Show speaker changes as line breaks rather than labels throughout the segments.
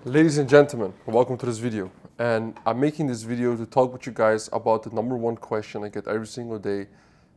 Ladies and gentlemen, welcome to this video. And I'm making this video to talk with you guys about the number one question I get every single day,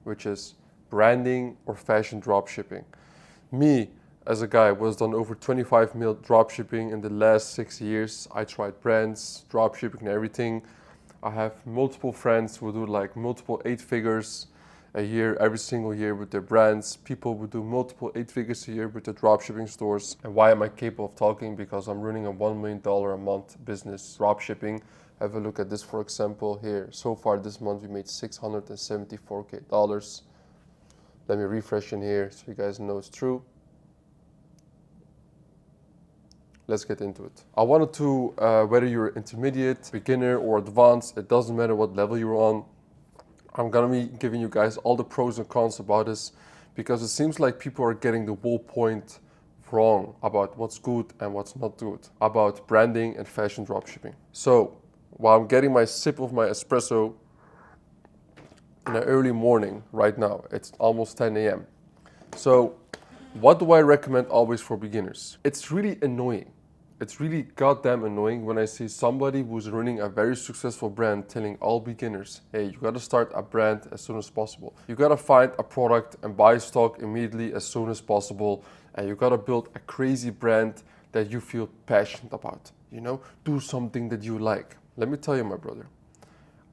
which is branding or fashion dropshipping. Me, as a guy, was done over 25 mil dropshipping in the last 6 years. I tried brands, dropshipping and everything. I have multiple friends who do like multiple 8 figures a year, every single year with their brands. People who do multiple 8 figures a year with their dropshipping stores. And why am I capable of talking? Because I'm running a $1 million a month business, dropshipping. Have a look at this, for example, here. So far this month we made $674K. Let me refresh in here so you guys know it's true. Let's get into it. I wanted to, whether you're intermediate, beginner, or advanced, it doesn't matter what level you're on. I'm gonna be giving you guys all the pros and cons about this because it seems like people are getting the whole point wrong about what's good and what's not good about branding and fashion dropshipping. So while I'm getting my sip of my espresso in the early morning right now, it's almost 10 a.m. So what do I recommend always for beginners? It's really annoying. It's really goddamn annoying when I see somebody who's running a very successful brand telling all beginners, hey, you gotta start a brand as soon as possible. You gotta find a product and buy stock immediately as soon as possible. And you gotta build a crazy brand that you feel passionate about. You know, do something that you like. Let me tell you, my brother,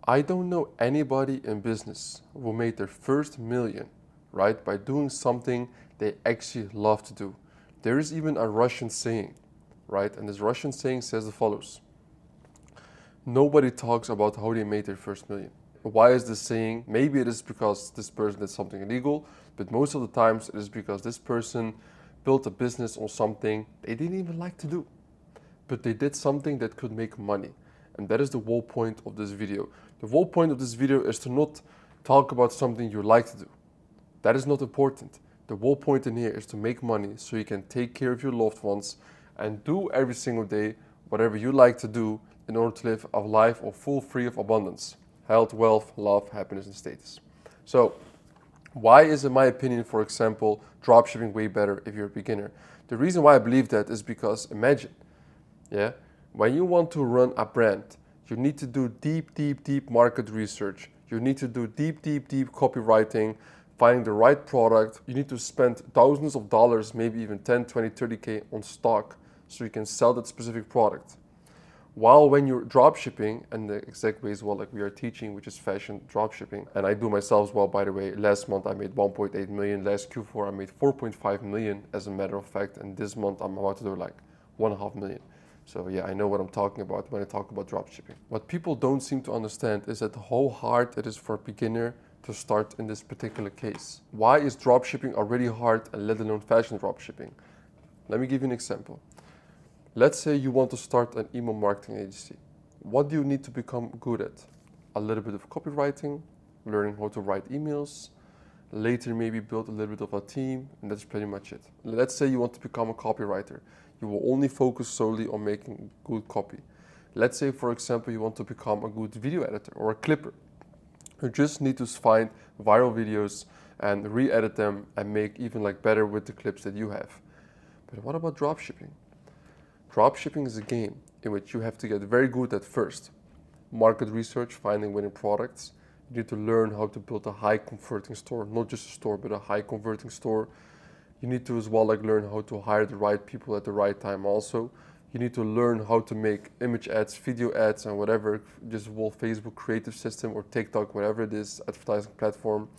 I don't know anybody in business who made their first million, right, by doing something they actually love to do. There is even a Russian saying, right? And this Russian saying says the follows: nobody talks about how they made their first million. Why is this saying? Maybe it is because this person did something illegal, but most of the times it is because this person built a business on something they didn't even like to do, but they did something that could make money. And that is the whole point of this video. The whole point of this video is to not talk about something you like to do. That is not important. The whole point in here is to make money so you can take care of your loved ones and do every single day whatever you like to do in order to live a life of full free of abundance, health, wealth, love, happiness, and status. So why is, in my opinion, for example, dropshipping way better if you're a beginner? The reason why I believe that is because imagine, when you want to run a brand, you need to do deep market research. You need to do deep copywriting, finding the right product. You need to spend thousands of dollars, maybe even 10, 20, 30K on stock so you can sell that specific product. While when you're dropshipping, and the exact way as well, like we are teaching, which is fashion dropshipping, and I do myself as well, by the way. Last month I made 1.8 million. Last Q4 I made 4.5 million, as a matter of fact. And this month I'm about to do like 1.5 million. So yeah, I know what I'm talking about when I talk about dropshipping. What people don't seem to understand is that how hard it is for a beginner to start in this particular case. Why is dropshipping already hard, and let alone fashion dropshipping? Let me give you an example. Let's say you want to start an email marketing agency. What do you need to become good at? A little bit of copywriting, learning how to write emails, later maybe build a little bit of a team, and that's pretty much it. Let's say you want to become a copywriter. You will only focus solely on making good copy. Let's say, for example, you want to become a good video editor or a clipper. You just need to find viral videos and re-edit them and make even like better with the clips that you have. But what about dropshipping? Dropshipping is a game in which you have to get very good at first. Market research, finding winning products. You need to learn how to build a high converting store, not just a store, but a high converting store. You need to as well like learn how to hire the right people at the right time also. You need to learn how to make image ads, video ads, and whatever, just whole Facebook creative system or TikTok, whatever it is, advertising platform.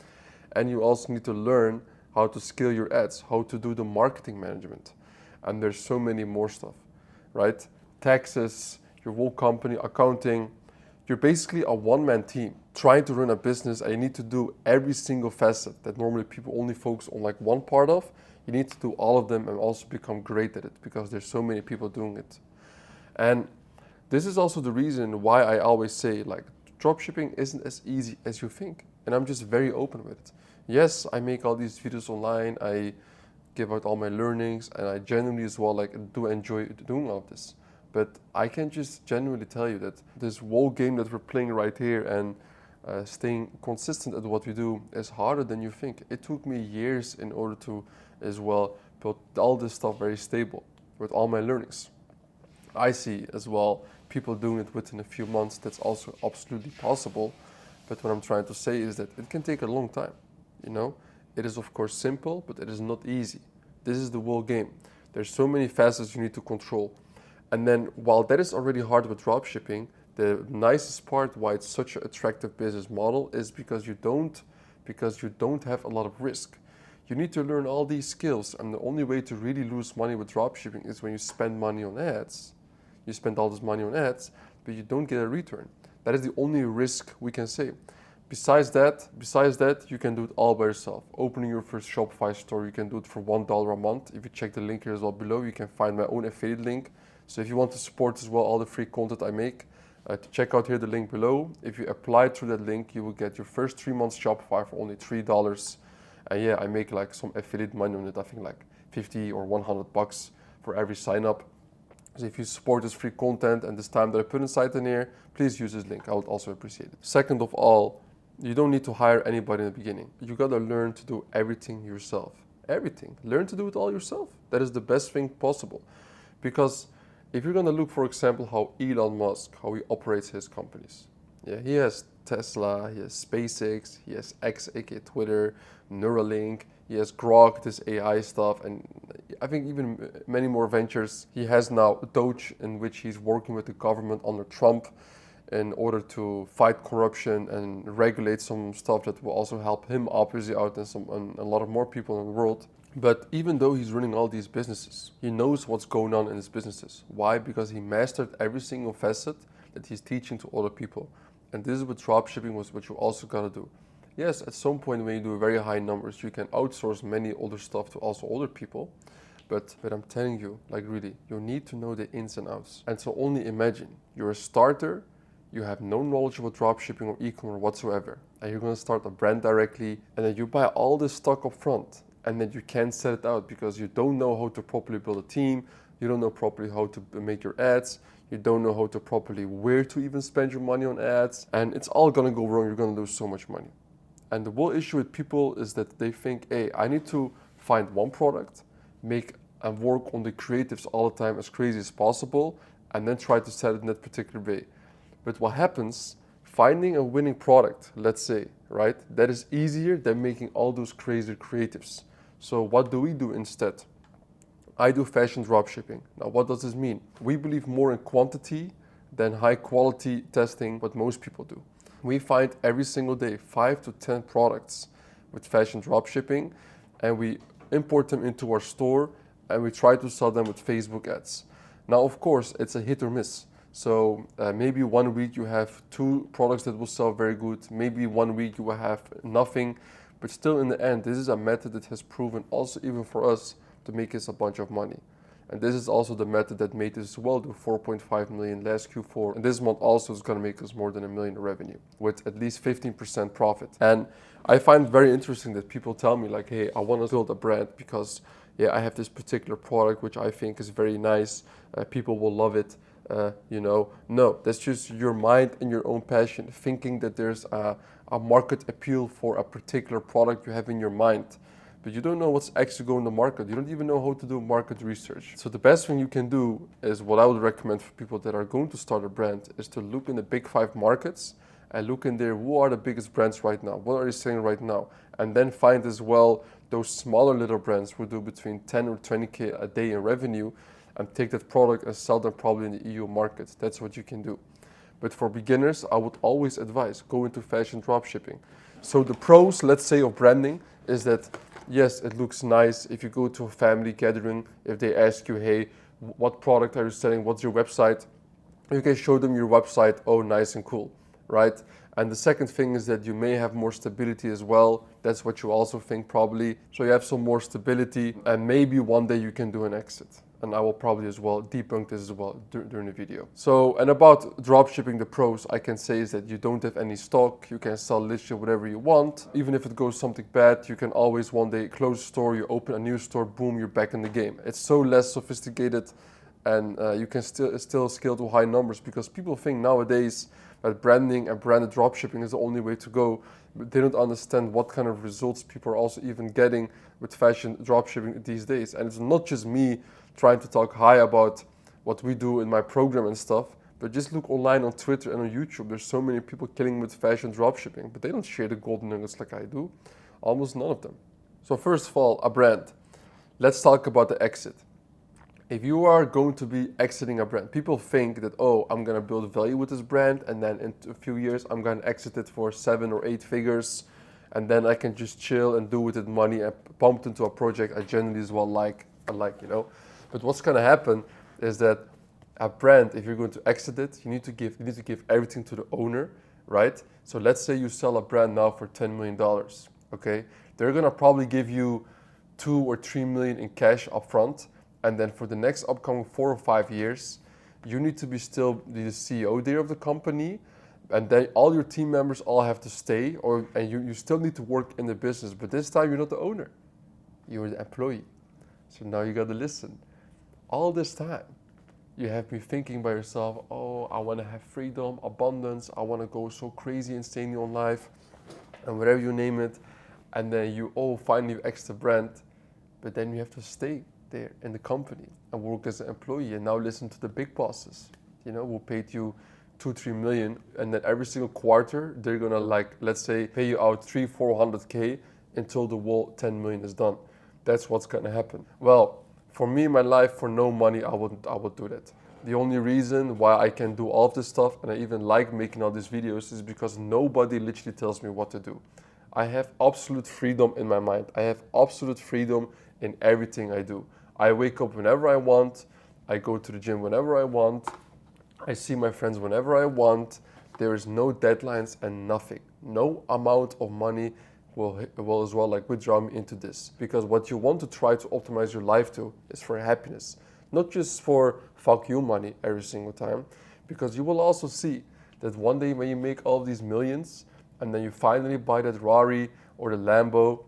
And you also need to learn how to scale your ads, how to do the marketing management. And there's so many more stuff, right? Taxes, your whole company, accounting. You're basically a one-man team trying to run a business, and you need to do every single facet that normally people only focus on like one part of. You need to do all of them and also become great at it because there's so many people doing it. And this is also the reason why I always say like dropshipping isn't as easy as you think. And I'm just very open with it. Yes, I make all these videos online. I give out all my learnings, and I genuinely as well like do enjoy doing all of this. But I can just genuinely tell you that this whole game that we're playing right here and staying consistent at what we do is harder than you think. It took me years in order to as well build all this stuff very stable with all my learnings. I see as well people doing it within a few months. That's also absolutely possible. But what I'm trying to say is that it can take a long time. You know, it is of course simple, but it is not easy. This is the whole game. There's so many facets you need to control. And then while that is already hard with dropshipping, the nicest part why it's such an attractive business model is because you don't have a lot of risk. You need to learn all these skills, and the only way to really lose money with dropshipping is when you spend money on ads. You spend all this money on ads, but you don't get a return. That is the only risk we can say. Besides that, you can do it all by yourself. Opening your first Shopify store, you can do it for $1 a month. If you check the link here as well below, you can find my own affiliate link. So if you want to support as well all the free content I make, check out here the link below. If you apply through that link, you will get your first 3 months Shopify for only $3. And yeah, I make like some affiliate money on it. I think like 50 or 100 bucks for every sign up. So if you support this free content and this time that I put inside in here, please use this link. I would also appreciate it. Second of all, you don't need to hire anybody in the beginning. You gotta learn to do everything yourself. Everything. Learn to do it all yourself. That is the best thing possible. Because if you're gonna look, for example, how Elon Musk, how he operates his companies. Yeah, he has Tesla, he has SpaceX, he has X, aka Twitter, Neuralink, he has Grok, this AI stuff, and I think even many more ventures. He has now Doge, in which he's working with the government under Trump in order to fight corruption and regulate some stuff that will also help him obviously out and a lot of more people in the world. But even though he's running all these businesses, he knows what's going on in his businesses. Why? Because he mastered every single facet that he's teaching to other people. And this is what dropshipping was, what you also gotta do. Yes, at some point when you do very high numbers, you can outsource many other stuff to also other people. But I'm telling you, like really, you need to know the ins and outs. And so only imagine, you're a starter, you have no knowledge about dropshipping or ecom whatsoever, and you're gonna start a brand directly, and then you buy all this stock up front, and then you can't set it out because you don't know how to properly build a team, you don't know properly how to make your ads, you don't know how to properly where to even spend your money on ads, and it's all gonna go wrong. You're gonna lose so much money. And the whole issue with people is that they think, hey, I need to find one product, make and work on the creatives all the time as crazy as possible, and then try to sell it in that particular way. But what happens, finding a winning product, let's say, right, that is easier than making all those crazy creatives. So what do we do instead? I do fashion dropshipping. Now, what does this mean? We believe more in quantity than high quality testing, what most people do. We find every single day 5 to 10 products with fashion dropshipping, and we import them into our store, and we try to sell them with Facebook ads. Now, of course, it's a hit or miss. So maybe 1 week you have 2 products that will sell very good. Maybe 1 week you will have nothing. But still, in the end, this is a method that has proven also even for us to make us a bunch of money. And this is also the method that made us as well do 4.5 million last Q4. And this month also is going to make us more than $1 million in revenue with at least 15% profit. And I find it very interesting that people tell me like, hey, I want to build a brand because yeah, I have this particular product which I think is very nice. People will love it. No, that's just your mind and your own passion, thinking that there's a market appeal for a particular product you have in your mind. But you don't know what's actually going on the market. You don't even know how to do market research. So the best thing you can do is what I would recommend for people that are going to start a brand is to look in the big 5 markets and look in there, who are the biggest brands right now? What are they selling right now? And then find as well those smaller little brands who do between 10 or 20K a day in revenue and take that product and sell them probably in the EU market. That's what you can do. But for beginners, I would always advise go into fashion dropshipping. So the pros, let's say, of branding is that yes, it looks nice if you go to a family gathering, if they ask you, hey, what product are you selling? What's your website? You can show them your website, oh, nice and cool, right? And the second thing is that you may have more stability as well. That's what you also think probably. So you have some more stability and maybe one day you can do an exit. And I will probably as well debunk this as well during the video. So, and about dropshipping, the pros I can say is that you don't have any stock. You can sell literally whatever you want. Even if it goes something bad, you can always one day close a store, you open a new store, boom, you're back in the game. It's so less sophisticated and you can still scale to high numbers because people think nowadays that branding and branded dropshipping is the only way to go. But they don't understand what kind of results people are also even getting with fashion dropshipping these days. And it's not just me trying to talk high about what we do in my program and stuff. But just look online on Twitter and on YouTube. There's so many people killing with fashion dropshipping, but they don't share the golden nuggets like I do. Almost none of them. So first of all, a brand. Let's talk about the exit. If you are going to be exiting a brand, people think that, oh, I'm going to build value with this brand, and then in a few years, I'm going to exit it for 7 or 8 figures, and then I can just chill and do with it money and pump it into a project I generally as well like, you know. But what's going to happen is that a brand, if you're going to exit it, you need to give everything to the owner, right? So let's say you sell a brand now for $10 million, okay? They're going to probably give you 2 or 3 million in cash upfront. And then for the next upcoming 4 or 5 years, you need to be still the CEO there of the company. And then all your team members all have to stay, and you still need to work in the business. But this time you're not the owner, you're the employee. So now you got to listen. All this time, you have been thinking by yourself, oh, I want to have freedom, abundance. I want to go so crazy, insanely on life, and whatever you name it. And then you, finally exit the brand. But then you have to stay there in the company and work as an employee, and now listen to the big bosses, you know, who paid you 2-3 million, and then every single quarter they're gonna, like, let's say, pay you out 300-400k until the whole 10 million is done. That's what's gonna happen. Well, for me in my life, for no money, I would do that. The only reason why I can do all of this stuff, and I even like making all these videos, is because nobody literally tells me what to do. I have absolute freedom in my mind. I have absolute freedom in everything I do. I wake up whenever I want. I go to the gym whenever I want. I see my friends whenever I want. There is no deadlines and nothing. No amount of money will as well like withdraw me into this. Because what you want to try to optimize your life to is for happiness. Not just for fuck you money every single time. Because you will also see that one day when you make all of these millions and then you finally buy that Rari or the Lambo,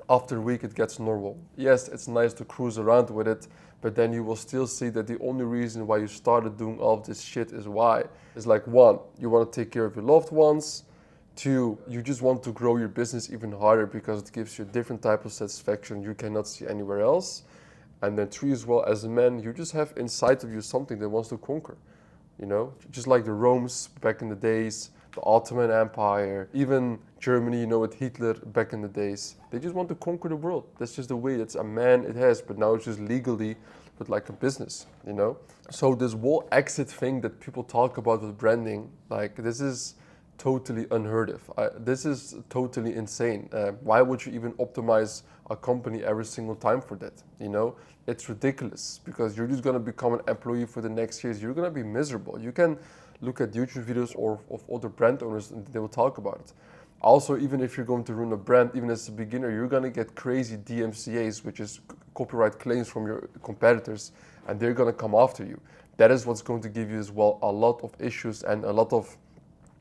after a week it gets normal. Yes, it's nice to cruise around with it, but then you will still see that the only reason why you started doing all of this shit is why. It's like, 1, you want to take care of your loved ones. 2, you just want to grow your business even harder because it gives you a different type of satisfaction you cannot see anywhere else. And then 3, as well, as a man, you just have inside of you something that wants to conquer. You know, just like the Romans back in the days, the Ottoman Empire, even Germany, you know, with Hitler back in the days. They just want to conquer the world. That's just the way. That's a man it has, but now it's just legally, but like a business, you know? So this whole exit thing that people talk about with branding, like, this is totally unheard of. This is totally insane. Why would you even optimize a company every single time for that? You know, it's ridiculous because you're just going to become an employee for the next years. You're going to be miserable. You can look at YouTube videos or of other brand owners and they will talk about it. Also, even if you're going to run a brand, even as a beginner, you're going to get crazy DMCAs, which is copyright claims from your competitors, and they're going to come after you. That is what's going to give you as well a lot of issues and a lot of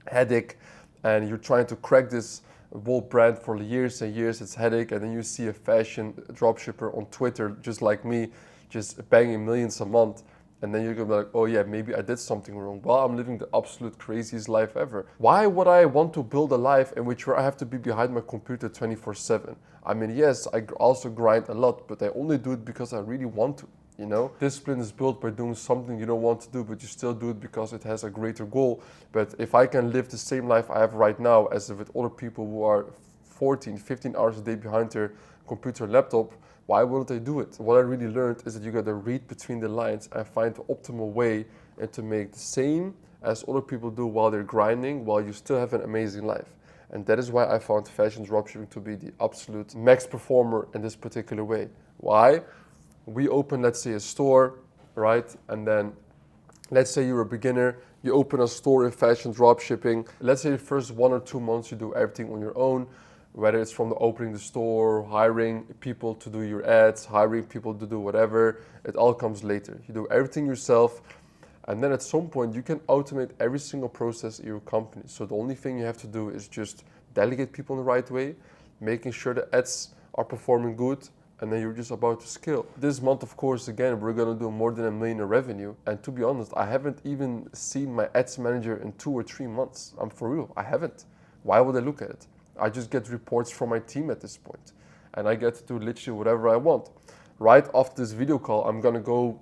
headache, and you're trying to crack this whole brand for years and years. It's headache, and then you see a fashion dropshipper on Twitter just like me, just banging millions a month, and then you're gonna be like, oh yeah, maybe I did something wrong. Well, I'm living the absolute craziest life ever. Why would I want to build a life in which I have to be behind my computer 24/7? I mean, yes, I also grind a lot, but I only do it because I really want to. You know, discipline is built by doing something you don't want to do, but you still do it because it has a greater goal. But if I can live the same life I have right now as with other people who are 14, 15 hours a day behind their computer, laptop, why wouldn't I do it? What I really learned is that you got to read between the lines and find the optimal way and to make the same as other people do while they're grinding, while you still have an amazing life. And that is why I found fashion dropshipping to be the absolute max performer in this particular way. Why? We open, let's say, a store, right? And then let's say you're a beginner, you open a store in fashion dropshipping. Let's say the first 1 or 2 months you do everything on your own, whether it's from the opening the store, hiring people to do your ads, hiring people to do whatever, it all comes later. You do everything yourself, and then at some point you can automate every single process in your company. So the only thing you have to do is just delegate people in the right way, making sure the ads are performing good, and then you're just about to scale. This month, of course, again, we're gonna do more than $1 million in revenue. And to be honest, I haven't even seen my ads manager in 2 or 3 months. I'm for real, I haven't. Why would I look at it? I just get reports from my team at this point, and I get to do literally whatever I want. Right after this video call, I'm gonna go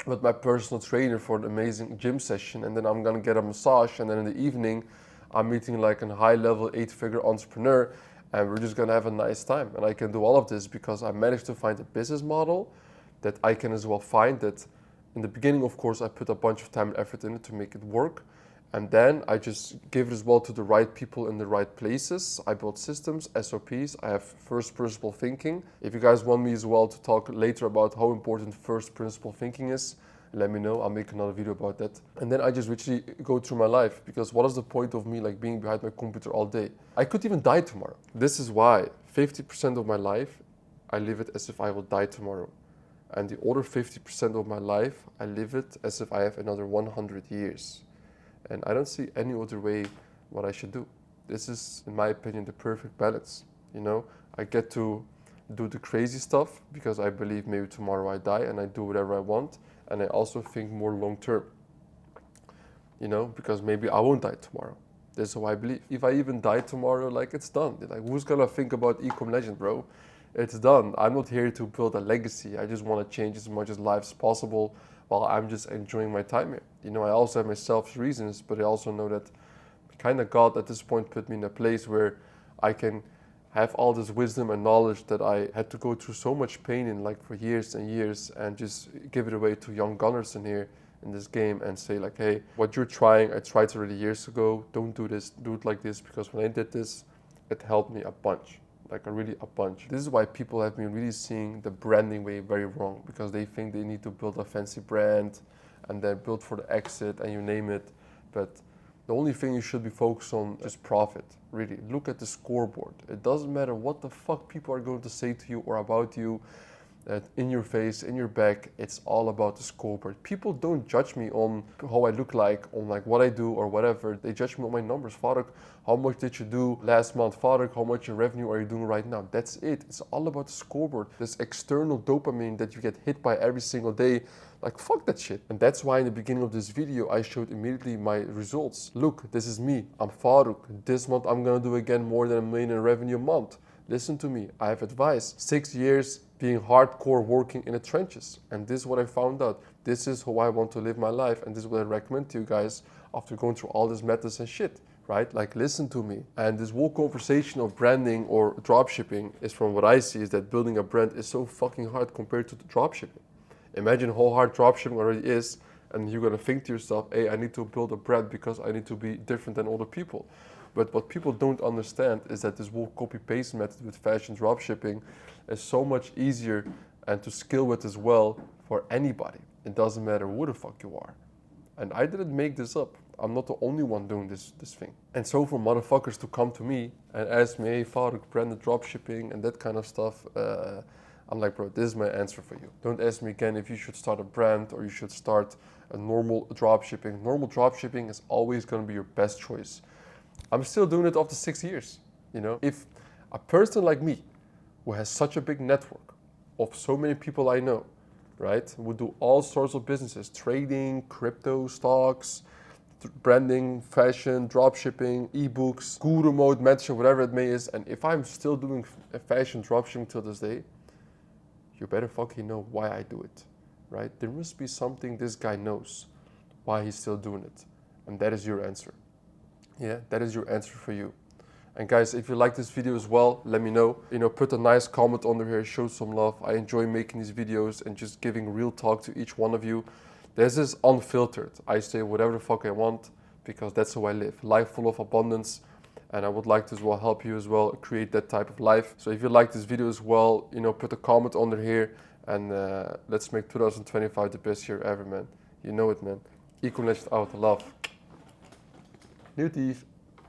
with my personal trainer for an amazing gym session, and then I'm gonna get a massage, and then in the evening I'm meeting like a high-level 8-figure entrepreneur, and we're just gonna have a nice time. And I can do all of this because I managed to find a business model that I can as well find that in the beginning, of course, I put a bunch of time and effort in it to make it work. And then I just give it as well to the right people in the right places. I build systems, SOPs. I have first principle thinking. If you guys want me as well to talk later about how important first principle thinking is, let me know. I'll make another video about that. And then I just literally go through my life, because what is the point of me like being behind my computer all day? I could even die tomorrow. This is why 50% of my life, I live it as if I will die tomorrow. And the other 50% of my life, I live it as if I have another 100 years. And I don't see any other way what I should do. This is, in my opinion, the perfect balance. You know, I get to do the crazy stuff because I believe maybe tomorrow I die and I do whatever I want. And I also think more long term, you know, because maybe I won't die tomorrow. This is how I believe. If I even die tomorrow, like, it's done. Like, who's gonna think about ecom legend, bro? It's done. I'm not here to build a legacy. I just want to change as much as life as possible while I'm just enjoying my time here. You know, I also have my selfish reasons, but I also know that kind of God at this point put me in a place where I can have all this wisdom and knowledge that I had to go through so much pain in, like, for years and years, and just give it away to young gunners in here in this game and say like, hey, what you're trying, I tried already years ago. Don't do this, do it like this, because when I did this, it helped me a bunch. Like, really a bunch. This is why people have been really seeing the branding way very wrong, because they think they need to build a fancy brand and then build for the exit and you name it. But the only thing you should be focused on is profit. Really, look at the scoreboard. It doesn't matter what the fuck people are going to say to you or about you, in your face, in your back. It's all about the scoreboard. People don't judge me on how I look like, on like what I do or whatever. They judge me on my numbers. Faruk, how much did you do last month? Faruk, how much revenue are you doing right now? That's it. It's all about the scoreboard. This external dopamine that you get hit by every single day. Like, fuck that shit. And that's why in the beginning of this video, I showed immediately my results. Look, this is me. I'm Faruk. This month, I'm gonna do again more than $1 million in revenue a month. Listen to me. I have advice. 6 years being hardcore working in the trenches. And this is what I found out. This is how I want to live my life. And this is what I recommend to you guys after going through all this methods and shit, right? Like, listen to me. And this whole conversation of branding or dropshipping is, from what I see, is that building a brand is so fucking hard compared to the dropshipping. Imagine how hard dropshipping already is, and you're gonna think to yourself, hey, I need to build a brand because I need to be different than other people. But what people don't understand is that this whole copy-paste method with fashion dropshipping is so much easier and to scale with as well for anybody. It doesn't matter who the fuck you are. And I didn't make this up. I'm not the only one doing this thing. And so for motherfuckers to come to me and ask me, hey, Faruk, branded dropshipping and that kind of stuff, I'm like, bro, this is my answer for you. Don't ask me again if you should start a brand or you should start a normal dropshipping. Normal dropshipping is always gonna be your best choice. I'm still doing it after 6 years, you know? If a person like me, who has such a big network of so many people I know, right, would do all sorts of businesses, trading, crypto, stocks, branding, fashion, dropshipping, ebooks, guru mode, mentorship, whatever it may is, and if I'm still doing fashion dropshipping till this day, you better fucking know why I do it, right? There must be something this guy knows why he's still doing it, and that is your answer. Yeah, that is your answer for you. And guys, if you like this video as well, let me know. You know, put a nice comment under here, show some love. I enjoy making these videos and just giving real talk to each one of you. This is unfiltered. I say whatever the fuck I want because that's how I live. Life full of abundance. And I would like to as well help you as well create that type of life. So if you like this video as well, you know, put a comment under here and let's make 2025 the best year ever, man. You know it, man. Ecom Legend out. Love. New teeth.